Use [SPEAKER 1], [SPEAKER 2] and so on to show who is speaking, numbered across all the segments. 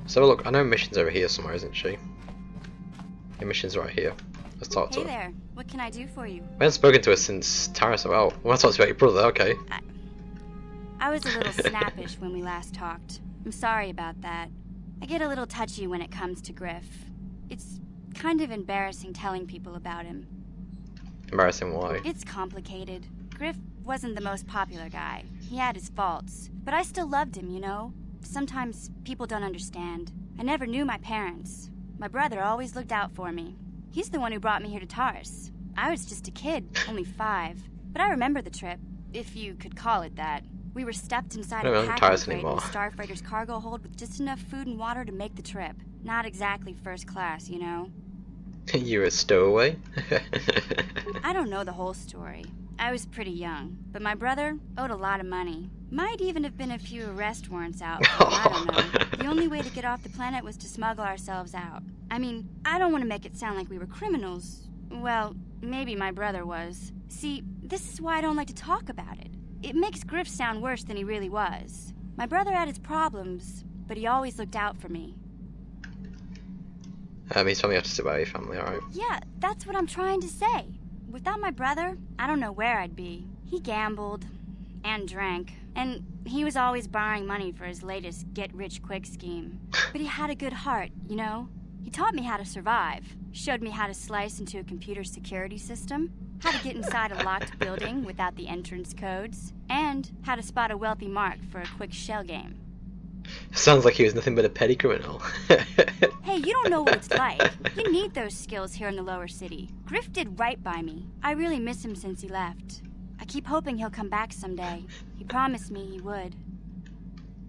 [SPEAKER 1] So look, I know Mission's over here somewhere, isn't she? Yeah, Mission's right here. Let's talk to
[SPEAKER 2] Hey
[SPEAKER 1] her.
[SPEAKER 2] there, what can I do for you?
[SPEAKER 1] We haven't spoken to her since Tara, so well, I want to talk to you about your brother, okay.
[SPEAKER 2] I was a little snappish when we last talked. I'm sorry about that. I get a little touchy when it comes to Griff. It's kind of embarrassing telling people about him.
[SPEAKER 1] Embarrassing, why?
[SPEAKER 2] It's complicated. Griff wasn't the most popular guy. He had his faults. But I still loved him, you know? Sometimes people don't understand. I never knew my parents. My brother always looked out for me. He's the one who brought me here to Tars. I was just a kid, only 5. But I remember the trip, if you could call it that. We were stuffed inside a packing crate in a starfreighter's cargo hold with just enough food and water to make the trip. Not exactly first class, you know?
[SPEAKER 1] You were a stowaway?
[SPEAKER 2] I don't know the whole story. I was pretty young, but my brother owed a lot of money. Might even have been a few arrest warrants out for him, I don't know. The only way to get off the planet was to smuggle ourselves out. I mean, I don't want to make it sound like we were criminals. Well, maybe my brother was. See, this is why I don't like to talk about it. It makes Griff sound worse than he really was. My brother had his problems, but he always looked out for me.
[SPEAKER 1] He's telling me how to sit by your family, alright.
[SPEAKER 2] Yeah, that's what I'm trying to say. Without my brother, I don't know where I'd be. He gambled and drank, and he was always borrowing money for his latest get-rich-quick scheme. But he had a good heart, you know? He taught me how to survive, showed me how to slice into a computer security system, how to get inside a locked building without the entrance codes, and how to spot a wealthy mark for a quick shell game.
[SPEAKER 1] Sounds like he was nothing but a petty criminal.
[SPEAKER 2] Hey, you don't know what it's like. You need those skills here in the lower city. Griff did right by me. I really miss him since he left. I keep hoping he'll come back someday. He promised me he would.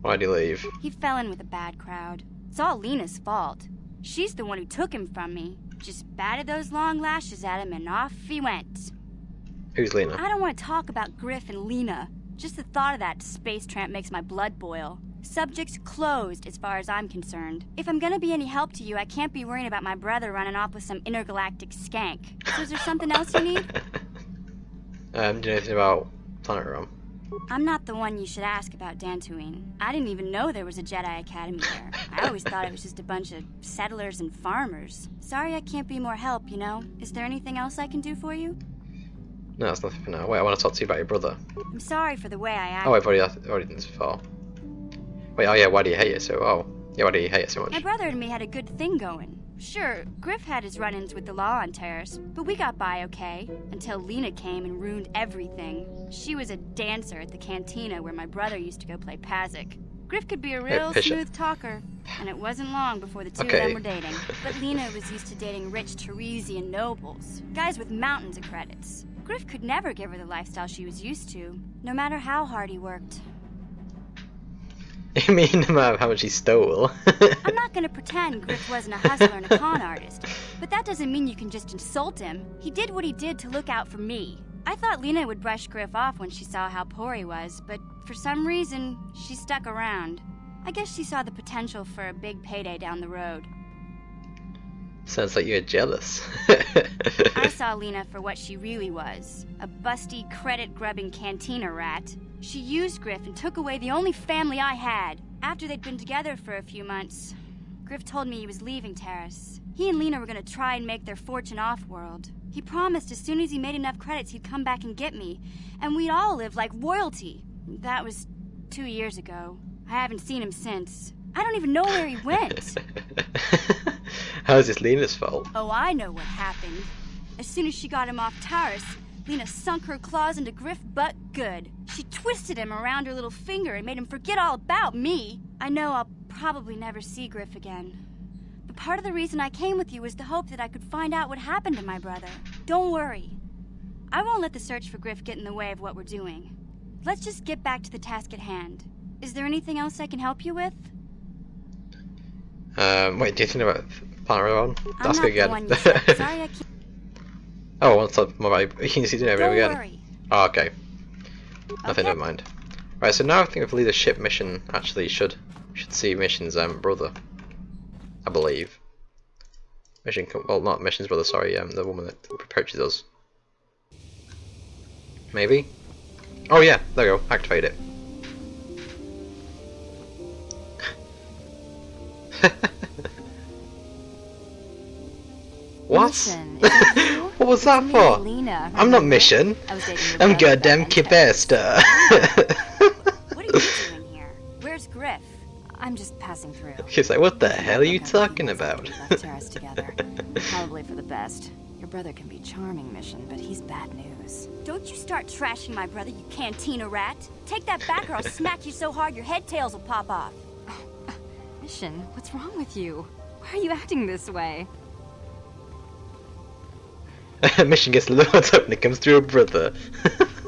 [SPEAKER 1] Why'd he leave?
[SPEAKER 2] He fell in with a bad crowd. It's all Lena's fault. She's the one who took him from me. Just batted those long lashes at him and off he went.
[SPEAKER 1] Who's Lena?
[SPEAKER 2] I don't want to talk about Griff and Lena. Just the thought of that space tramp makes my blood boil. Subject's closed as far as I'm concerned. If I'm gonna be any help to you, I can't be worrying about my brother running off with some intergalactic skank. So is there something else you need?
[SPEAKER 1] Do you know anything about Planet Realm?
[SPEAKER 2] I'm not the one you should ask about Dantooine. I didn't even know there was a Jedi Academy there. I always thought it was just a bunch of settlers and farmers. Sorry I can't be more help, you know? Is there anything else I can do for you?
[SPEAKER 1] No, that's nothing for now. Wait, I want to talk to you about your brother.
[SPEAKER 2] I'm sorry for the way I acted.
[SPEAKER 1] Oh, I've already done this before. Wait, oh yeah, why do you hate it so? Oh, yeah, why do you hate it so much?
[SPEAKER 2] My brother and me had a good thing going. Sure, Griff had his run-ins with the law on Terrace, but we got by okay, until Lena came and ruined everything. She was a dancer at the cantina where my brother used to go play Pazik. Griff could be a real smooth talker, and it wasn't long before the two of them were dating. But Lena was used to dating rich Teresian nobles, guys with mountains of credits. Griff could never give her the lifestyle she was used to, no matter how hard he worked.
[SPEAKER 1] You mean no matter how much he stole?
[SPEAKER 2] I'm not gonna pretend Griff wasn't a hustler and a con artist, but that doesn't mean you can just insult him. He did what he did to look out for me. I thought Lena would brush Griff off when she saw how poor he was, but for some reason, she stuck around. I guess she saw the potential for a big payday down the road.
[SPEAKER 1] Sounds like you're jealous.
[SPEAKER 2] I saw Lena for what she really was, a busty, credit-grubbing cantina rat. She used Griff and took away the only family I had. After they'd been together for a few months, Griff told me he was leaving Terrace. He and Lena were gonna try and make their fortune off-world. He promised as soon as he made enough credits he'd come back and get me, and we'd all live like royalty. That was 2 years ago. I haven't seen him since. I don't even know where he went.
[SPEAKER 1] How is this Lena's fault?
[SPEAKER 2] Oh, I know what happened. As soon as she got him off Taurus, Lena sunk her claws into Griff butt good. She twisted him around her little finger and made him forget all about me. I know I'll probably never see Griff again. But part of the reason I came with you was the hope that I could find out what happened to my brother. Don't worry. I won't let the search for Griff get in the way of what we're doing. Let's just get back to the task at hand. Is there anything else I can help you with?
[SPEAKER 1] Wait, do you think about Planet Realm?
[SPEAKER 2] I'm not the one you said. Sorry, I can't.
[SPEAKER 1] Oh, I want to talk more about you. Can see doing everything again?
[SPEAKER 2] Worry.
[SPEAKER 1] Oh, okay. Nothing, never mind. Right, so now I think if leadership mission actually should see Mission's brother. I believe. Well, not Mission's brother, sorry, the woman that approaches us. Maybe? Oh yeah, there we go, activate it. What?
[SPEAKER 2] Listen, is that you?
[SPEAKER 1] What was that
[SPEAKER 2] It's me,
[SPEAKER 1] for?
[SPEAKER 2] Lena,
[SPEAKER 1] I'm not
[SPEAKER 2] remember?
[SPEAKER 1] Mission.
[SPEAKER 2] I was dating your
[SPEAKER 1] I'm
[SPEAKER 2] brother
[SPEAKER 1] goddamn
[SPEAKER 2] back in
[SPEAKER 1] Kyp
[SPEAKER 2] Paris.
[SPEAKER 1] Astar.
[SPEAKER 2] What are you doing here? Where's Griff? I'm just passing through.
[SPEAKER 1] She's like, what the
[SPEAKER 2] We
[SPEAKER 1] hell are you
[SPEAKER 2] broke up a few
[SPEAKER 1] talking
[SPEAKER 2] months after
[SPEAKER 1] about?
[SPEAKER 2] we left Terrace together. Probably for the best. Your brother can be charming, Mission, but he's bad news. Don't you start trashing my brother, you cantina rat. Take that back or I'll smack you so hard your head tails will pop off. Mission, what's wrong with you? Why are you acting this way?
[SPEAKER 1] Mission gets loads up when it comes to her brother.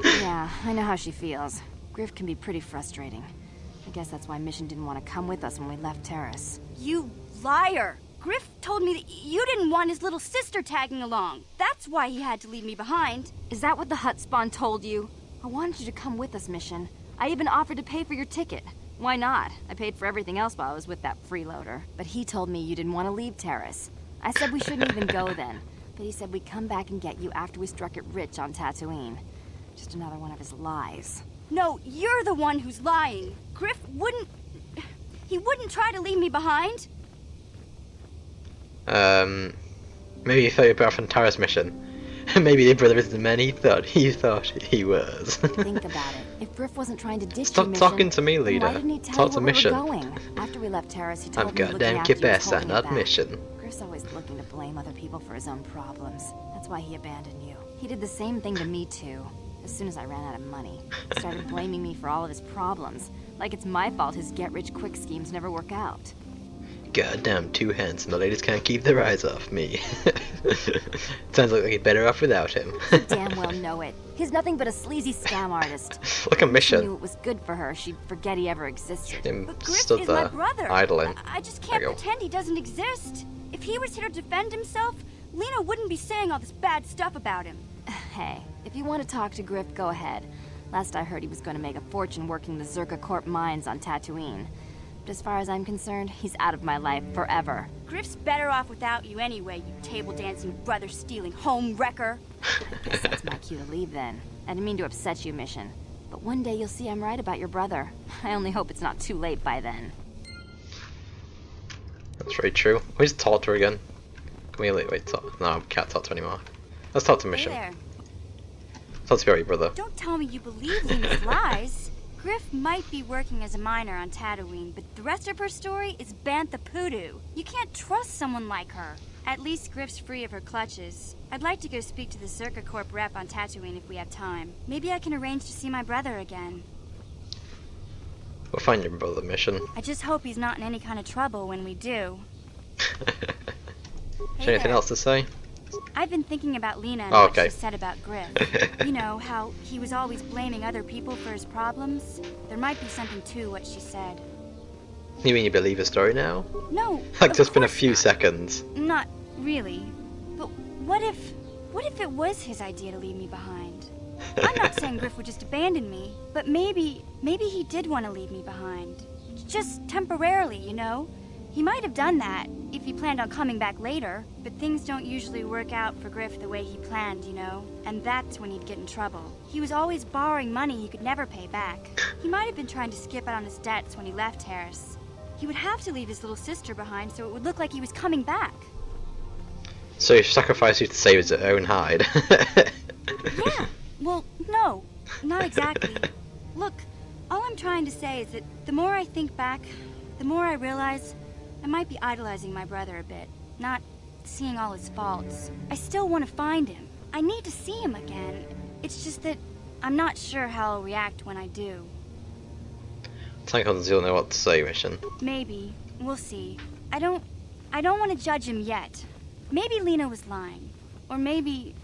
[SPEAKER 2] Yeah, I know how she feels. Griff can be pretty frustrating. I guess that's why Mission didn't want to come with us when we left Terrace. You liar! Griff told me that you didn't want his little sister tagging along. That's why he had to leave me behind. Is that what the hut spawn told you? I wanted you to come with us, Mission. I even offered to pay for your ticket. Why not? I paid for everything else while I was with that freeloader. But he told me you didn't want to leave Terrace. I said we shouldn't even go then. But he said we'd come back and get you after we struck it rich on Tatooine. Just another one of his lies. No, you're the one who's lying. Griff wouldn't... He wouldn't try to leave me behind.
[SPEAKER 1] Maybe he thought you were better from Tara's mission. Maybe your brother isn't the man he thought he was.
[SPEAKER 2] Think about it. If Griff wasn't trying to ditch
[SPEAKER 1] Stop
[SPEAKER 2] you,
[SPEAKER 1] talking
[SPEAKER 2] Mission,
[SPEAKER 1] to me,
[SPEAKER 2] then
[SPEAKER 1] leader.
[SPEAKER 2] why didn't he tell
[SPEAKER 1] Talk
[SPEAKER 2] you
[SPEAKER 1] to
[SPEAKER 2] where
[SPEAKER 1] Mission.
[SPEAKER 2] we were going? After we left Terrace, he told
[SPEAKER 1] I'm
[SPEAKER 2] me looking
[SPEAKER 1] goddamn
[SPEAKER 2] after
[SPEAKER 1] Kyp
[SPEAKER 2] you was
[SPEAKER 1] Astar,
[SPEAKER 2] holding you
[SPEAKER 1] not
[SPEAKER 2] back.
[SPEAKER 1] Mission.
[SPEAKER 2] Griff's always looking to blame other people for his own problems. That's why he abandoned you. He did the same thing to me too. As soon as I ran out of money, he started blaming me for all of his problems. Like it's my fault his get-rich-quick schemes never work out.
[SPEAKER 1] Goddamn, too handsome. The ladies can't keep their eyes off me. Sounds like you're better off without him.
[SPEAKER 2] You damn well know it. He's nothing but a sleazy scam artist.
[SPEAKER 1] Look at
[SPEAKER 2] She
[SPEAKER 1] Mission.
[SPEAKER 2] knew it was good for her. She'd forget he ever existed.
[SPEAKER 1] Him
[SPEAKER 2] But Griff
[SPEAKER 1] stood
[SPEAKER 2] is my
[SPEAKER 1] there,
[SPEAKER 2] brother.
[SPEAKER 1] idling.
[SPEAKER 2] I just
[SPEAKER 1] There
[SPEAKER 2] can't
[SPEAKER 1] you go.
[SPEAKER 2] pretend he doesn't exist. If he was here to defend himself, Lena wouldn't be saying all this bad stuff about him. Hey, if you want to talk to Griff, go ahead. Last I heard, he was going to make a fortune working the Zerka Corp mines on Tatooine. But as far as I'm concerned, he's out of my life forever. Griff's better off without you anyway, you table-dancing, brother-stealing home wrecker. I guess that's my cue to leave then. I didn't mean to upset you, Mission. But one day you'll see I'm right about your brother. I only hope it's not too late by then.
[SPEAKER 1] That's very true. We just talk to her again. Can we wait? Talk? No, we can't talk to her anymore. Let's talk to Mission.
[SPEAKER 2] Hey there.
[SPEAKER 1] Talk to your brother.
[SPEAKER 2] Don't tell me you believe Lena's lies. Griff might be working as a miner on Tatooine, but the rest of her story is Bantha Poodoo. You can't trust someone like her. At least Griff's free of her clutches. I'd like to go speak to the Zerka Corp rep on Tatooine if we have time. Maybe I can arrange to see my brother again.
[SPEAKER 1] We'll find your brother, Mission.
[SPEAKER 2] I just hope he's not in any kind of trouble when we do.
[SPEAKER 1] Is there anything else to say?
[SPEAKER 2] I've been thinking about Lena and
[SPEAKER 1] Oh,
[SPEAKER 2] what
[SPEAKER 1] okay.
[SPEAKER 2] she said about Griff. You know, how he was always blaming other people for his problems? There might be something to what she said.
[SPEAKER 1] You mean you believe her story now?
[SPEAKER 2] No,
[SPEAKER 1] Like
[SPEAKER 2] of
[SPEAKER 1] just been a
[SPEAKER 2] course
[SPEAKER 1] few
[SPEAKER 2] not.
[SPEAKER 1] seconds.
[SPEAKER 2] Not really. But what if it was his idea to leave me behind? I'm not saying Griff would just abandon me, but maybe he did want to leave me behind. Just temporarily, you know? He might have done that if he planned on coming back later, but things don't usually work out for Griff the way he planned, you know? And that's when he'd get in trouble. He was always borrowing money he could never pay back. He might have been trying to skip out on his debts when he left Terrace. He would have to leave his little sister behind so it would look like he was coming back.
[SPEAKER 1] So he sacrificed you to save his own hide.
[SPEAKER 2] Yeah, well, no, not exactly. Look, all I'm trying to say is that the more I think back, the more I realize I might be idolizing my brother a bit, not seeing all his faults. I still want to find him. I need to see him again. It's just that I'm not sure how I'll react when I do.
[SPEAKER 1] Sometimes you'll know what to say, Mission.
[SPEAKER 2] Maybe. We'll see. I don't want to judge him yet. Maybe Lena was lying. Or maybe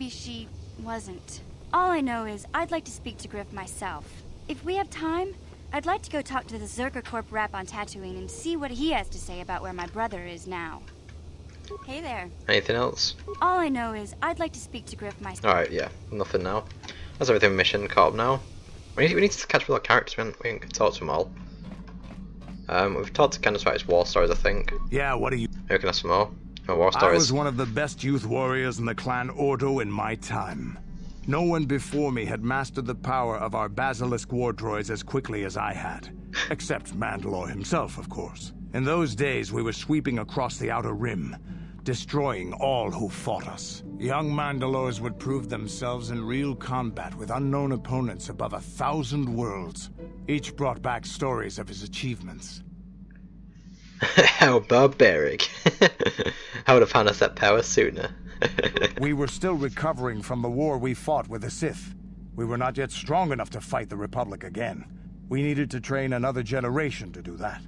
[SPEAKER 2] she wasn't. All I know is I'd like to speak to Griff myself. If we have time, I'd like to go talk to the Zerka Corp rep on Tatooine and see what he has to say about where my brother is now. Hey there.
[SPEAKER 1] Anything else?
[SPEAKER 2] All I know is I'd like to speak to Griff myself.
[SPEAKER 1] Alright, yeah. Nothing now. That's everything with Mission. Caught up now. We need to catch up with our characters. We haven't talked to them all. We've talked to Candace about his war stories, I think.
[SPEAKER 3] Yeah, what are you?
[SPEAKER 1] Maybe we can have some more. More war
[SPEAKER 3] I
[SPEAKER 1] stories.
[SPEAKER 3] was one of the best youth warriors in the clan Ordo in my time. No one before me had mastered the power of our basilisk war droids as quickly as I had. Except Mandalore himself, of course. In those days, we were sweeping across the Outer Rim, destroying all who fought us. Young Mandalores would prove themselves in real combat with unknown opponents above 1,000 worlds. Each brought back stories of his achievements.
[SPEAKER 1] How barbaric. I would have harnessed that power sooner.
[SPEAKER 3] We were still recovering from the war we fought with the Sith. We were not yet strong enough to fight the Republic again. We needed to train another generation to do that.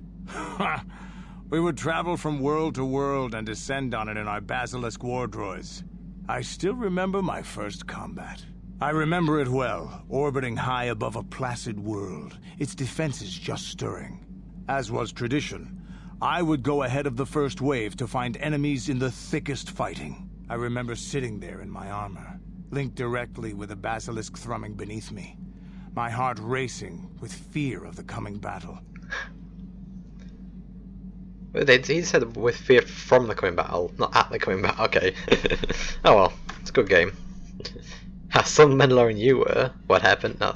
[SPEAKER 3] We would travel from world to world and descend on it in our basilisk war droids. I still remember my first combat. I remember it well, orbiting high above a placid world, its defenses just stirring. As was tradition, I would go ahead of the first wave to find enemies in the thickest fighting. I remember sitting there in my armor, linked directly with the basilisk thrumming beneath me, my heart racing with fear of the coming battle.
[SPEAKER 1] He said with fear from the coming battle, not at the coming battle. Okay. Oh well, it's a good game. Some Mandalorian you were. What happened? No,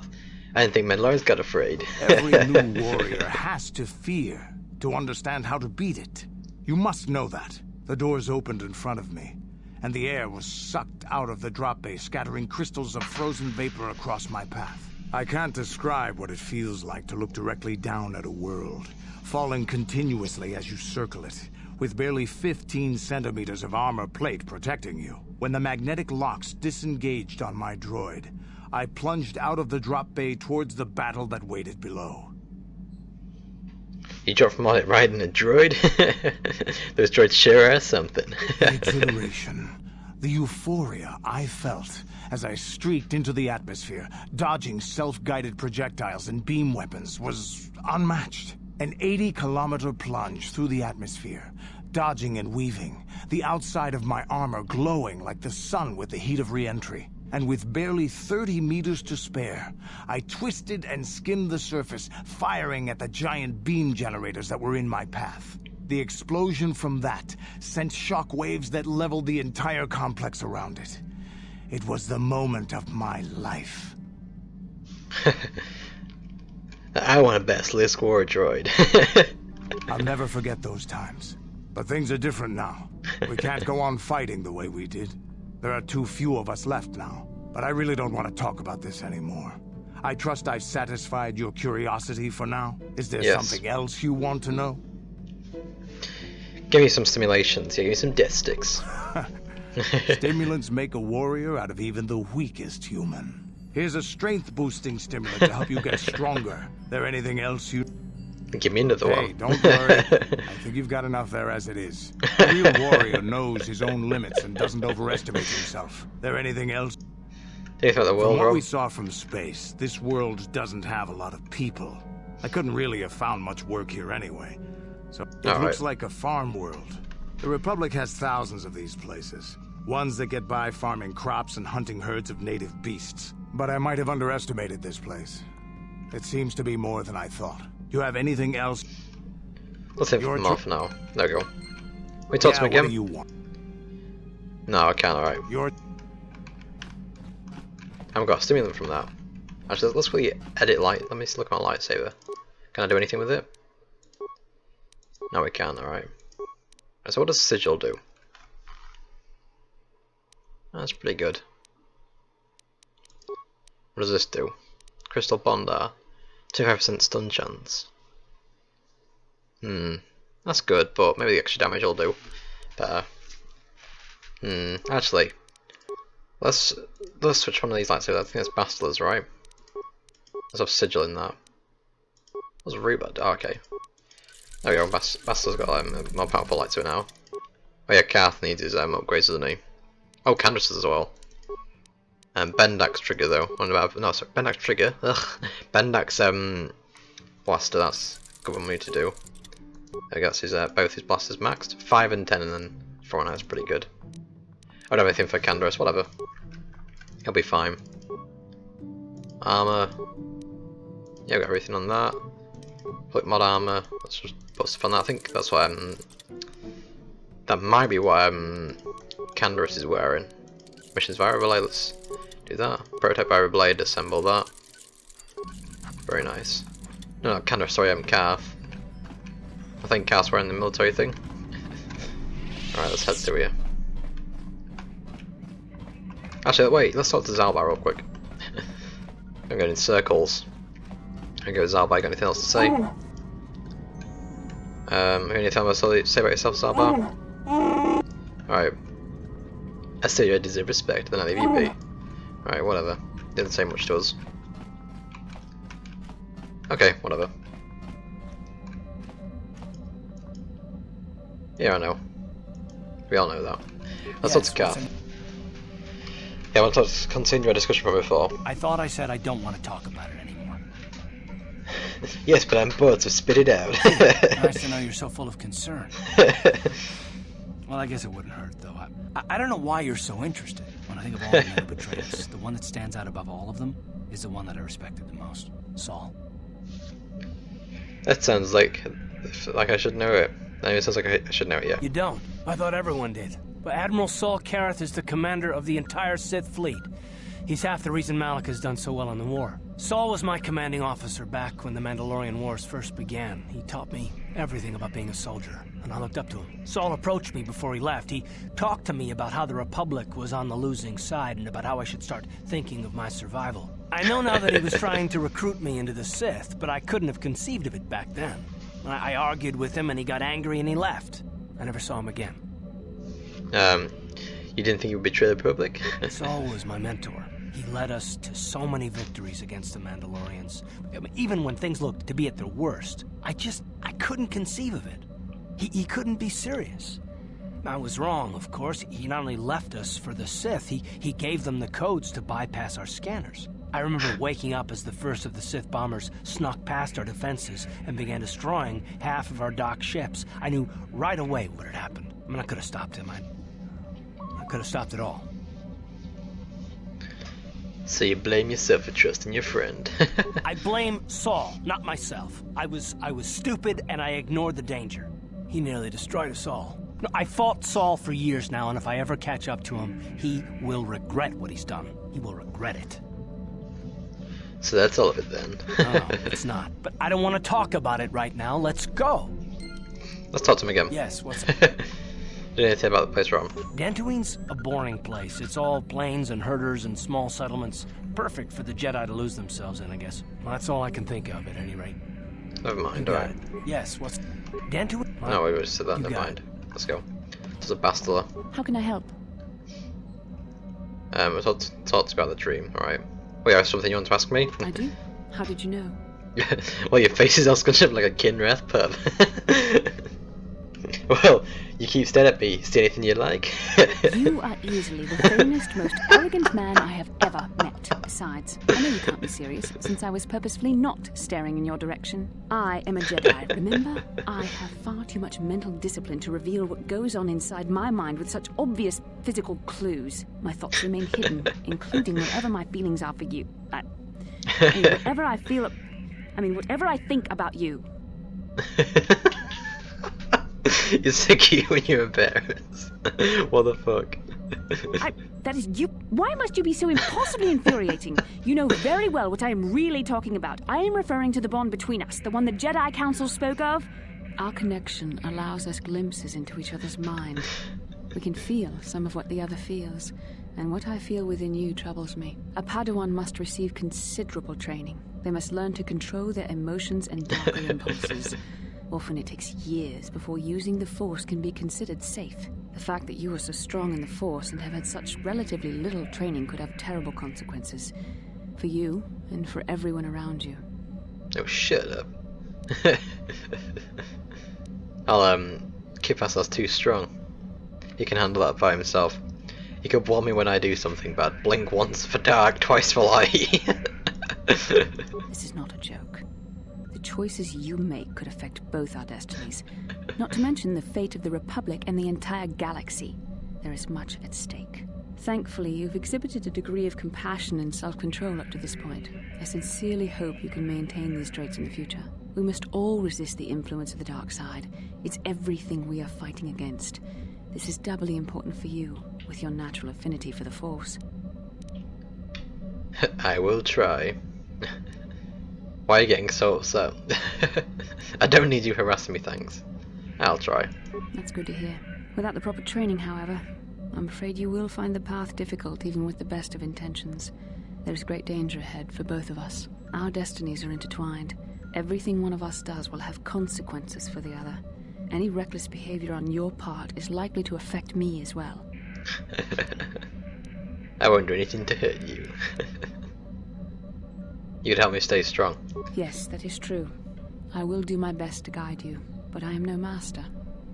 [SPEAKER 1] I didn't think Mandalorians got afraid.
[SPEAKER 3] Every new warrior has to fear to understand how to beat it. You must know that. The doors opened in front of me, and the air was sucked out of the drop bay, scattering crystals of frozen vapor across my path. I can't describe what it feels like to look directly down at a world, falling continuously as you circle it, with barely 15 centimeters of armor plate protecting you. When the magnetic locks disengaged on my droid, I plunged out of the drop bay towards the battle that waited below.
[SPEAKER 1] You dropped from on it riding a droid? Those droids share or something.
[SPEAKER 3] The exhilaration, the euphoria I felt as I streaked into the atmosphere, dodging self-guided projectiles and beam weapons, was unmatched. An 80-kilometer plunge through the atmosphere, dodging and weaving, the outside of my armor glowing like the sun with the heat of re-entry. And with barely 30 meters to spare, I twisted and skimmed the surface, firing at the giant beam generators that were in my path. The explosion from that sent shock waves that leveled the entire complex around it. It was the moment of my life.
[SPEAKER 1] I want a basilisk war droid.
[SPEAKER 3] I'll never forget those times. But things are different now. We can't go on fighting the way we did. There are too few of us left now. But I really don't want to talk about this anymore. I trust I've satisfied your curiosity for now. Is there something else you want to know?
[SPEAKER 1] Give me some stimulations. Yeah, give me some death sticks.
[SPEAKER 3] Stimulants make a warrior out of even the weakest human. Here's a strength-boosting stimulant to help you get stronger. There anything else you...
[SPEAKER 1] Give me another one.
[SPEAKER 3] Hey, don't worry. I think you've got enough there as it is. A real warrior knows his own limits and doesn't overestimate himself. There anything else?
[SPEAKER 1] Anything about the world,
[SPEAKER 3] From what
[SPEAKER 1] Rob?
[SPEAKER 3] we saw from space, this world doesn't have a lot of people. I couldn't really have found much work here anyway. So it looks like a farm world. The Republic has thousands of these places. Ones that get by farming crops and hunting herds of native beasts. But I might have underestimated this place. It seems to be more than I thought. Do you have anything else?
[SPEAKER 1] Let's hit them off now. There we go. We talk to him
[SPEAKER 3] What
[SPEAKER 1] again?
[SPEAKER 3] do you want?
[SPEAKER 1] No, I can't, alright.
[SPEAKER 3] Your...
[SPEAKER 1] I haven't got a stimulant from that. Actually, let's quickly edit light. Let me look at my lightsaber. Can I do anything with it? No, we can't, alright. So what does sigil do? That's pretty good. What does this do? Crystal Bondar. 25% stun chance. That's good, but maybe the extra damage will do better. Actually, let's switch one of these lightsabers. I think it's Bastler's, right? Let's have sigil in that. What's Rubad? Oh, okay. There we go. Bastler's got a more powerful lightsaber now. Oh yeah, Karth needs his upgrades, doesn't he? Oh, Candace as well. Bendak's trigger though. No, sorry, Bendak's trigger. Ugh. Bendak's blaster. That's a good one we need to do. I guess his both his blasters maxed. 5 and 10, and then 4 and 9 is pretty good. I don't have anything for Candace. Whatever. He'll be fine. Armor. Yeah, we got everything on that. Click mod armor. Let's just put stuff on that. I think that's what that might be what Candace is wearing. Missions Vira Blade, let's do that. Prototype Vira Blade, assemble that. Very nice. No, Candace, sorry, Karth. I think Cass wearing the military thing. Alright, let's head through here. Actually, wait, let's talk to Zalbar real quick. I'm going in circles. I go, Zalbar, got anything else to say? Anything else to say about yourself, Zalbar? Alright. I say you deserve respect, then I leave you be. Alright, whatever. Didn't say much to us. Okay, whatever. Yeah, I know. We all know that. Let's talk to Kath. Yeah, I want to continue our discussion from before.
[SPEAKER 4] I thought I said I don't want to talk about it anymore.
[SPEAKER 1] Yes, but I'm bored, so spit it out.
[SPEAKER 4] Nice to know you're so full of concern. Well, I guess it wouldn't hurt, though. I don't know why you're so interested. When I think of all the men who betrayed us, the one that stands out above all of them is the one that I respected the most. Saul.
[SPEAKER 1] That sounds like I should know it. Anyway, it sounds like I should know it, yeah.
[SPEAKER 4] You don't. I thought everyone did. But Admiral Saul Karath is the commander of the entire Sith fleet. He's half the reason Malak has done so well in the war. Saul was my commanding officer back when the Mandalorian Wars first began. He taught me everything about being a soldier, and I looked up to him. Saul approached me before he left. He talked to me about how the Republic was on the losing side and about how I should start thinking of my survival. I know now that he was trying to recruit me into the Sith, but I couldn't have conceived of it back then. I argued with him and he got angry and he left. I never saw him again.
[SPEAKER 1] You didn't think you would betray the Republic?
[SPEAKER 4] Saul was my mentor. He led us to so many victories against the Mandalorians. I mean, even when things looked to be at their worst, I couldn't conceive of it. He couldn't be serious. I was wrong, of course. He not only left us for the Sith, he gave them the codes to bypass our scanners. I remember waking up as the first of the Sith bombers snuck past our defenses and began destroying half of our docked ships. I knew right away what had happened. I mean, I could have stopped him. I could have stopped it all.
[SPEAKER 1] So you blame yourself for trusting your friend.
[SPEAKER 4] I blame Saul, not myself. I was stupid and I ignored the danger. He nearly destroyed us all. No, I fought Saul for years now, and if I ever catch up to him, he will regret what he's done. He will regret it.
[SPEAKER 1] So that's all of it then.
[SPEAKER 4] No, it's not. But I don't want to talk about it right now. Let's go.
[SPEAKER 1] Let's talk to him again.
[SPEAKER 4] Yes, what's
[SPEAKER 1] Do you know anything about the place we're on?
[SPEAKER 4] Dantooine's a boring place. It's all plains and herders and small settlements. Perfect for the Jedi to lose themselves in, I guess. Well, that's all I can think of, at any rate.
[SPEAKER 1] Never mind,
[SPEAKER 4] You got
[SPEAKER 1] alright.
[SPEAKER 4] it. Yes, what's... Dantooine?
[SPEAKER 1] No, we just said that,
[SPEAKER 4] You
[SPEAKER 1] never
[SPEAKER 4] got
[SPEAKER 1] mind. Let's go. There's a Bastila.
[SPEAKER 2] How can I help?
[SPEAKER 1] We talked about the dream, alright. Wait, you have something you want to ask me?
[SPEAKER 2] I do. How did you know?
[SPEAKER 1] Well, your face is all scrunched up like a Kinrath pub. Well, you keep staring at me. See anything you like?
[SPEAKER 2] You are easily the vainest, most arrogant man I have ever met. Besides, I know you can't be serious, since I was purposefully not staring in your direction. I am a Jedi, remember? I have far too much mental discipline to reveal what goes on inside my mind with such obvious physical clues. My thoughts remain hidden, including whatever my feelings are for you. Whatever I think about you.
[SPEAKER 1] You're so cute when you're embarrassed. What the fuck?
[SPEAKER 2] That is you. Why must you be so impossibly infuriating? You know very well what I am really talking about. I am referring to the bond between us, the one the Jedi Council spoke of. Our connection allows us glimpses into each other's mind. We can feel some of what the other feels, and what I feel within you troubles me. A Padawan must receive considerable training. They must learn to control their emotions and darker impulses. Often it takes years before using the Force can be considered safe. The fact that you are so strong in the Force and have had such relatively little training could have terrible consequences. For you, and for everyone around you.
[SPEAKER 1] Oh, shut up. Kyp Astar's too strong. He can handle that by himself. He could warn me when I do something bad. Blink once for dark, twice for light.
[SPEAKER 2] This is not a joke. The choices you make could affect both our destinies. Not to mention the fate of the Republic and the entire galaxy. There is much at stake. Thankfully, you've exhibited a degree of compassion and self-control up to this point. I sincerely hope you can maintain these traits in the future. We must all resist the influence of the dark side. It's everything we are fighting against. This is doubly important for you, with your natural affinity for the Force.
[SPEAKER 1] I will try. Why are you getting so upset? I don't need you harassing me, thanks. I'll try.
[SPEAKER 5] That's good to hear. Without the proper training, however, I'm afraid you will find the path difficult even with the best of intentions. There is great danger ahead for both of us. Our destinies are intertwined. Everything one of us does will have consequences for the other. Any reckless behavior on your part is likely to affect me as well.
[SPEAKER 1] I won't do anything to hurt you. You could help me stay strong.
[SPEAKER 5] Yes, that is true. I will do my best to guide you, but I am no master.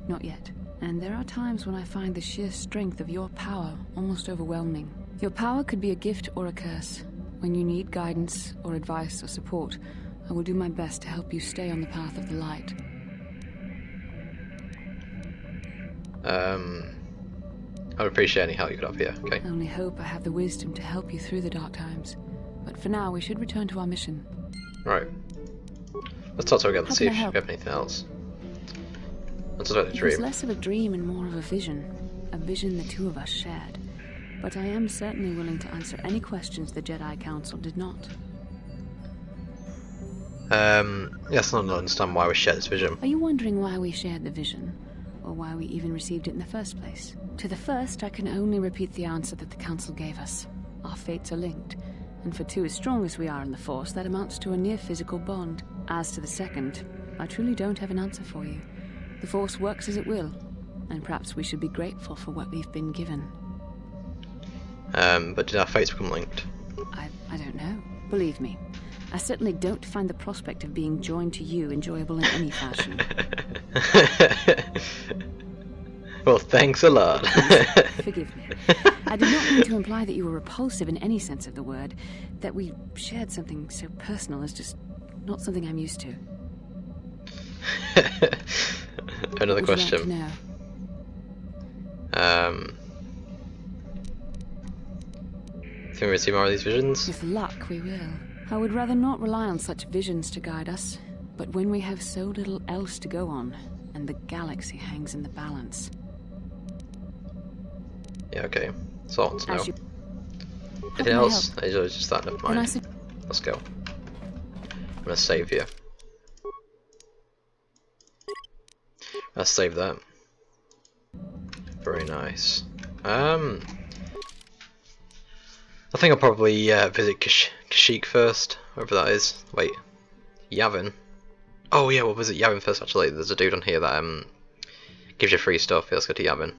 [SPEAKER 5] Not yet. And there are times when I find the sheer strength of your power almost overwhelming. Your power could be a gift or a curse. When you need guidance or advice or support, I will do my best to help you stay on the path of the light.
[SPEAKER 1] I would appreciate any help you could have here, okay?
[SPEAKER 5] I only hope I have the wisdom to help you through the dark times. But for now, we should return to our mission.
[SPEAKER 1] Right. Let's talk to her again and
[SPEAKER 5] How
[SPEAKER 1] see
[SPEAKER 5] can
[SPEAKER 1] if
[SPEAKER 5] I
[SPEAKER 1] we
[SPEAKER 5] help?
[SPEAKER 1] have anything else. Let's talk about the
[SPEAKER 5] It was
[SPEAKER 1] dream.
[SPEAKER 5] less of a dream and more of a vision the two of us shared. But I am certainly willing to answer any questions the Jedi Council did not.
[SPEAKER 1] Yes, I don't understand why we share this vision.
[SPEAKER 5] Are you wondering why we shared the vision? Or why we even received it in the first place? To the first, I can only repeat the answer that the Council gave us. Our fates are linked, and for two as strong as we are in the Force, that amounts to a near-physical bond. As to the second, I truly don't have an answer for you. The Force works as it will, and perhaps we should be grateful for what we've been given.
[SPEAKER 1] But did our fates become linked?
[SPEAKER 5] I don't know. Believe me, I certainly don't find the prospect of being joined to you enjoyable in any fashion.
[SPEAKER 1] Well, thanks a lot.
[SPEAKER 5] Forgive me. I did not mean to imply that you were repulsive in any sense of the word. That we shared something so personal is just not something I'm used to.
[SPEAKER 1] Another
[SPEAKER 5] What would you like to
[SPEAKER 1] question.
[SPEAKER 5] know?
[SPEAKER 1] Think we'll see more of these visions?
[SPEAKER 5] With luck, we will. I would rather not rely on such visions to guide us. But when we have so little else to go on, and the galaxy hangs in the balance...
[SPEAKER 1] Yeah, okay. So I want to know.
[SPEAKER 5] As you... How
[SPEAKER 1] Anything
[SPEAKER 5] can I
[SPEAKER 1] else?
[SPEAKER 5] help?
[SPEAKER 1] It's just that, never
[SPEAKER 5] Can I
[SPEAKER 1] mind.
[SPEAKER 5] su-
[SPEAKER 1] Let's go. I'm gonna save here. Let's save that. Very nice. I think I'll probably visit Kashyyyk first, wherever that is. Wait, Yavin. Oh yeah, we'll visit Yavin first. Actually, there's a dude on here that gives you free stuff. Yeah, let's go to Yavin.